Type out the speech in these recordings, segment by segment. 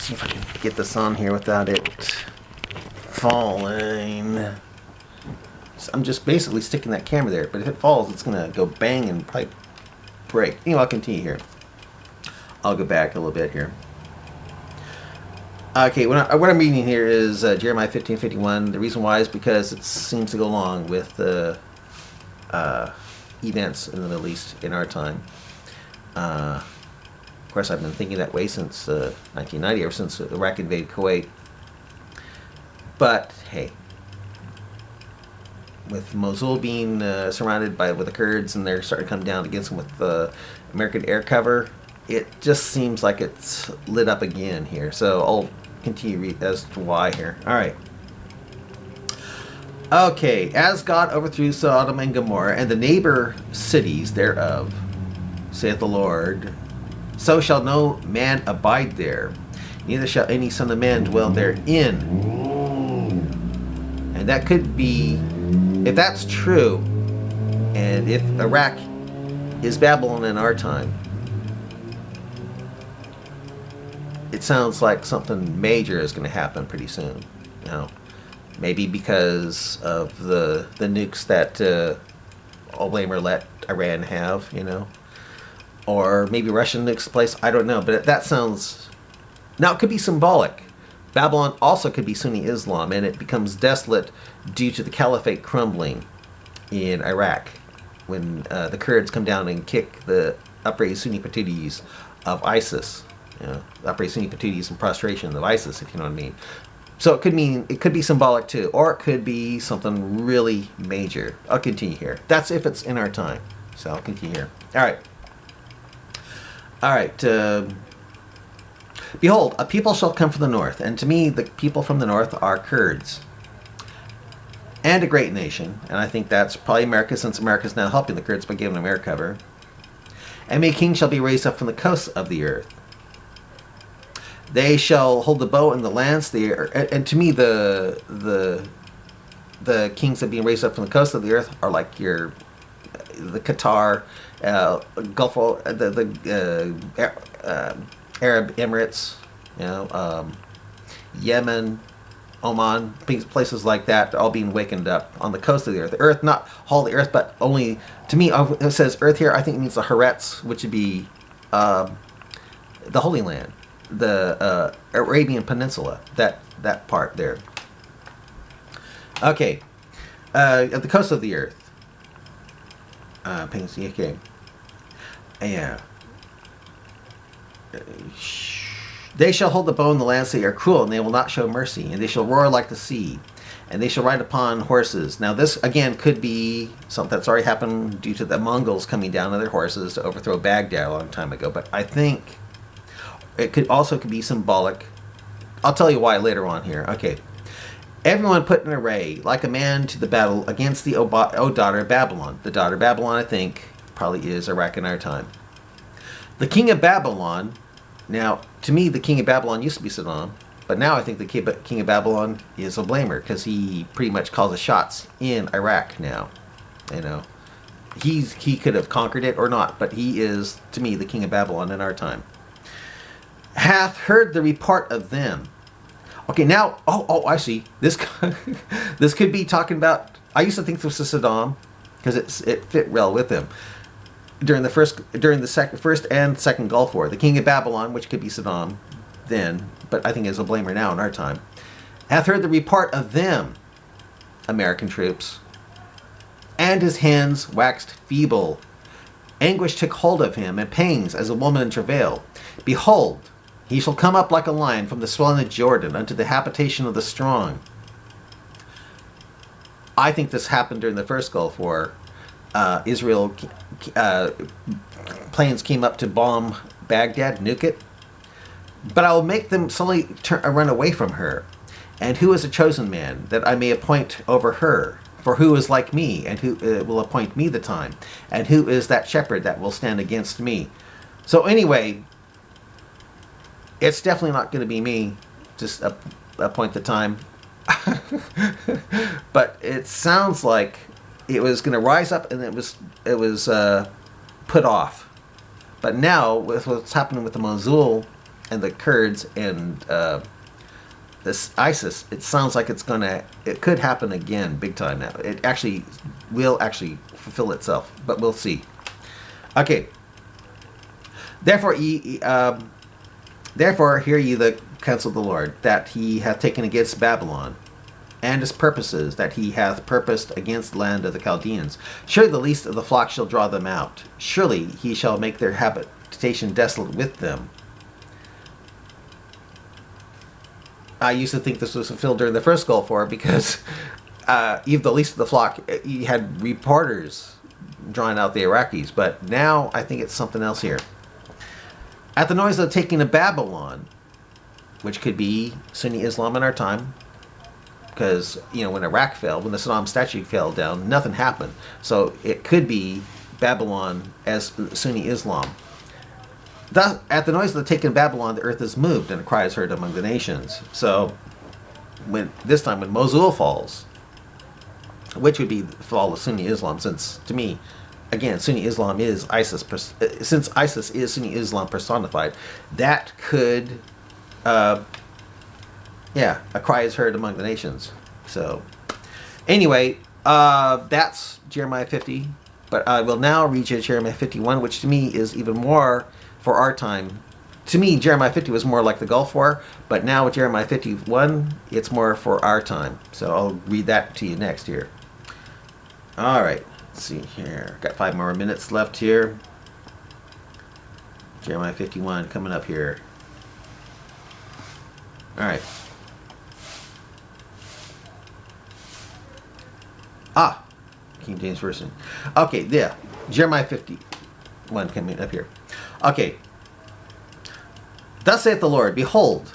see if I can get this on here without it falling. So I'm just basically sticking that camera there, but if it falls, it's gonna go bang and probably break. Anyway, I'll continue here. I'll go back a little bit here. Okay, what I'm reading here is Jeremiah 15:51. The reason why is because it seems to go along with the events in the Middle East in our time. Of course, I've been thinking that way since 1990, ever since Iraq invaded Kuwait. But hey, with Mosul being surrounded with the Kurds and they're starting to come down against them with American air cover, it just seems like it's lit up again here. So I'll continue as to why here. All right. Okay, as God overthrew Sodom and Gomorrah and the neighbor cities thereof, saith the Lord, so shall no man abide there, neither shall any son of man dwell therein. And that could be, if that's true, and if Iraq is Babylon in our time, it sounds like something major is going to happen pretty soon. You know, maybe because of the nukes that Obama let Iran have, you know. Or maybe Russian nukes place, I don't know. But that sounds... Now, it could be symbolic. Babylon also could be Sunni Islam, and it becomes desolate due to the caliphate crumbling in Iraq when the Kurds come down and kick the upraised Sunni patidis of ISIS. You know, upraised Sunni patidis and prostration of ISIS, if you know what I mean. So it could be symbolic too, or it could be something really major. I'll continue here. That's if it's in our time. So I'll continue here. All right. All right. Behold, a people shall come from the north, and to me the people from the north are Kurds. And a great nation, and I think that's probably America, since America's now helping the Kurds by giving them air cover. And a king shall be raised up from the coasts of the earth. They shall hold the bow and the lance. And to me, the kings that are being raised up from the coast of the earth are like the Qatar, Gulf, Arab Emirates, you know, Yemen, Oman, places like that, all being wakened up on the coast of the earth. The earth, not all the earth, but only, to me, it says earth here, I think it means the Haaretz, which would be the Holy Land, the Arabian Peninsula, that part there. Okay, at the coast of the earth. Okay. Yeah. They shall hold the bow and the lance, they are cruel, and they will not show mercy, and they shall roar like the sea, and they shall ride upon horses. Now this, again, could be something that's already happened due to the Mongols coming down on their horses to overthrow Baghdad a long time ago, but I think it could be symbolic. I'll tell you why later on here. Okay. Everyone put in array, like a man to the battle against the O daughter of Babylon. The daughter of Babylon, I think, probably is Iraq in our time. The king of Babylon, now, to me, the king of Babylon used to be Saddam, but now I think the king of Babylon is a blamer, because he pretty much calls the shots in Iraq now. You know, he could have conquered it or not, but he is, to me, the king of Babylon in our time. Hath heard the report of them. Okay, now, I see. This could be talking about, I used to think this was Saddam, because it fit well with him. During the first and second Gulf War, the king of Babylon, which could be Saddam then, but I think is a blamer now in our time, hath heard the report of them, American troops, and his hands waxed feeble. Anguish took hold of him, and pangs as a woman in travail. Behold, he shall come up like a lion from the swelling of Jordan unto the habitation of the strong. I think this happened during the first Gulf War. Israel planes came up to bomb Baghdad, nuke it. But I will make them slowly run away from her. And who is a chosen man, that I may appoint over her? For who is like me, and who will appoint me the time? And who is that shepherd that will stand against me? So anyway, it's definitely not going to be me. Just appoint the time. But it sounds like it was going to rise up, and it was put off. But now, with what's happening with the Mosul and the Kurds and this ISIS, it sounds like it could happen again big time now. It actually will actually fulfill itself, but we'll see. Okay. Therefore, therefore hear ye the counsel of the Lord, that he hath taken against Babylon, and his purposes that he hath purposed against the land of the Chaldeans. Surely the least of the flock shall draw them out. Surely he shall make their habitation desolate with them. I used to think this was fulfilled during the first Gulf War, because even the least of the flock, you had reporters drawing out the Iraqis, but now I think it's something else here. At the noise of the taking of Babylon, which could be Sunni Islam in our time, because, you know, when Iraq fell, when the Saddam statue fell down, nothing happened. So it could be Babylon as Sunni Islam. Thus, at the noise of the taking of Babylon, the earth is moved, and a cry is heard among the nations. So, this time when Mosul falls, which would be the fall of Sunni Islam, since, to me, again, Sunni Islam is ISIS, since ISIS is Sunni Islam personified, that could, yeah, a cry is heard among the nations. So, anyway, that's Jeremiah 50, but I will now read you Jeremiah 51, which to me is even more for our time. To me, Jeremiah 50 was more like the Gulf War, but now with Jeremiah 51, it's more for our time. So I'll read that to you next here. All right, let's see here. Got 5 more minutes left here. Jeremiah 51 coming up here. All right. King James Version. Okay, yeah. Jeremiah 51 coming up here. Okay. Thus saith the Lord, behold,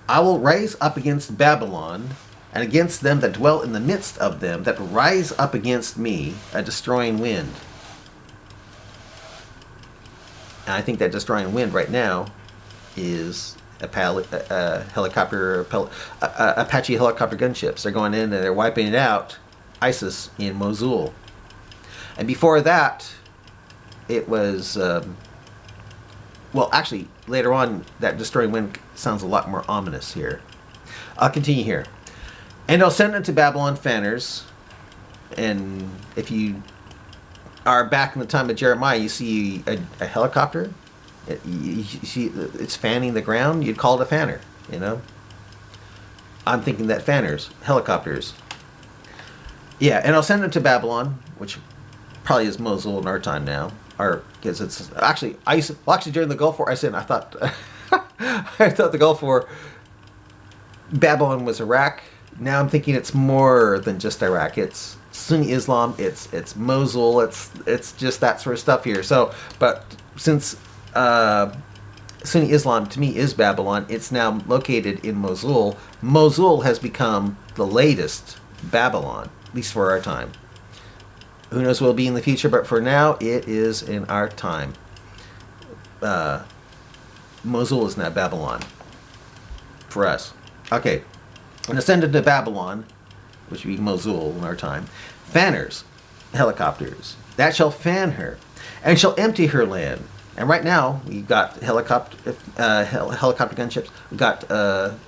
I will rise up against Babylon, and against them that dwell in the midst of them, that rise up against me, a destroying wind. And I think that destroying wind right now is helicopter, Apache helicopter gunships. They're going in and they're wiping it out, ISIS in Mosul. And before that, it was, well, actually, later on, that destroying wind sounds a lot more ominous here. I'll continue here. And I'll send unto Babylon fanners. And if you are back in the time of Jeremiah, you see a helicopter. You see it's fanning the ground. You'd call it a fanner, you know. I'm thinking that fanners, helicopters. Yeah, and I'll send them to Babylon, which probably is Mosul in our time now. Or because it's actually actually during the Gulf War, I thought I thought the Gulf War, Babylon was Iraq. Now I'm thinking it's more than just Iraq. It's Sunni Islam. It's Mosul. It's just that sort of stuff here. So, but since Sunni Islam to me is Babylon, it's now located in Mosul. Mosul has become the latest Babylon, at least for our time. Who knows what will be in the future, but for now, it is in our time. Mosul is now Babylon. For us. Okay. And ascended to Babylon, which would be Mosul in our time. Fanners, helicopters, that shall fan her, and shall empty her land. And right now, we've got helicopter gunships. We've got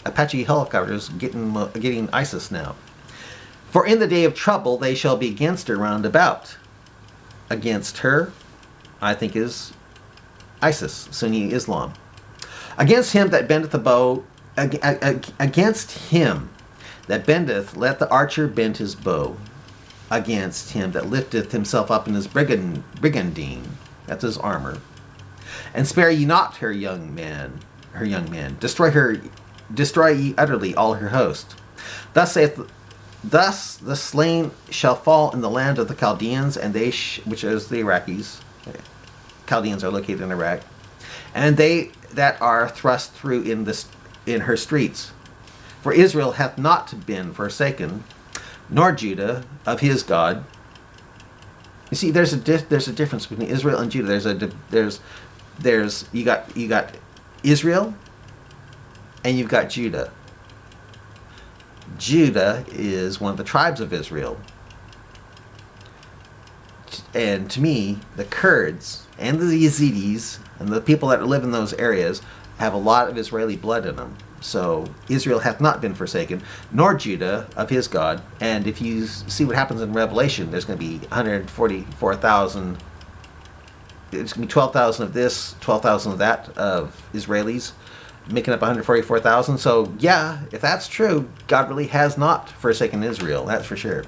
Apache helicopters getting ISIS now. For in the day of trouble they shall be against her round about. Against her, I think, is ISIS, Sunni Islam. Against him that bendeth the bow, against him that bendeth, let the archer bend his bow. Against him that lifteth himself up in his brigandine, that's his armor. And spare ye not her young man. Destroy ye utterly all her host. Thus the slain shall fall in the land of the Chaldeans, and they, which is the Iraqis. Chaldeans are located in Iraq, and they that are thrust through in her streets. For Israel hath not been forsaken, nor Judah of his God. You see, there's a difference between Israel and Judah. You got Israel, and you've got Judah. Judah is one of the tribes of Israel. And to me, the Kurds and the Yazidis and the people that live in those areas, have a lot of Israeli blood in them. So Israel hath not been forsaken, nor Judah of his God. And if you see what happens in Revelation, there's going to be 144,000. It's going to be 12,000 of this, 12,000 of that, of Israelis, making up 144,000. So yeah, if that's true, God really has not forsaken Israel. That's for sure.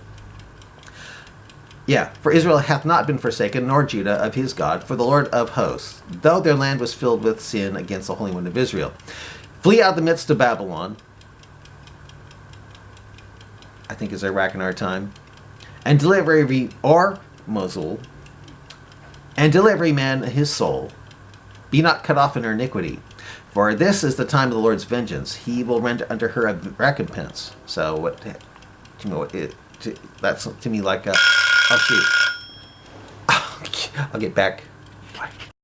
Yeah, for Israel hath not been forsaken, nor Judah of his God, for the Lord of hosts, though their land was filled with sin against the Holy One of Israel. Flee out of the midst of Babylon, I think is Iraq in our time, and deliver every, or Mosul, and deliver every man his soul. Be not cut off in her iniquity, for this is the time of the Lord's vengeance. He will render unto her a recompense. So what, you know, that's to me like a, oh shoot, I'll get back.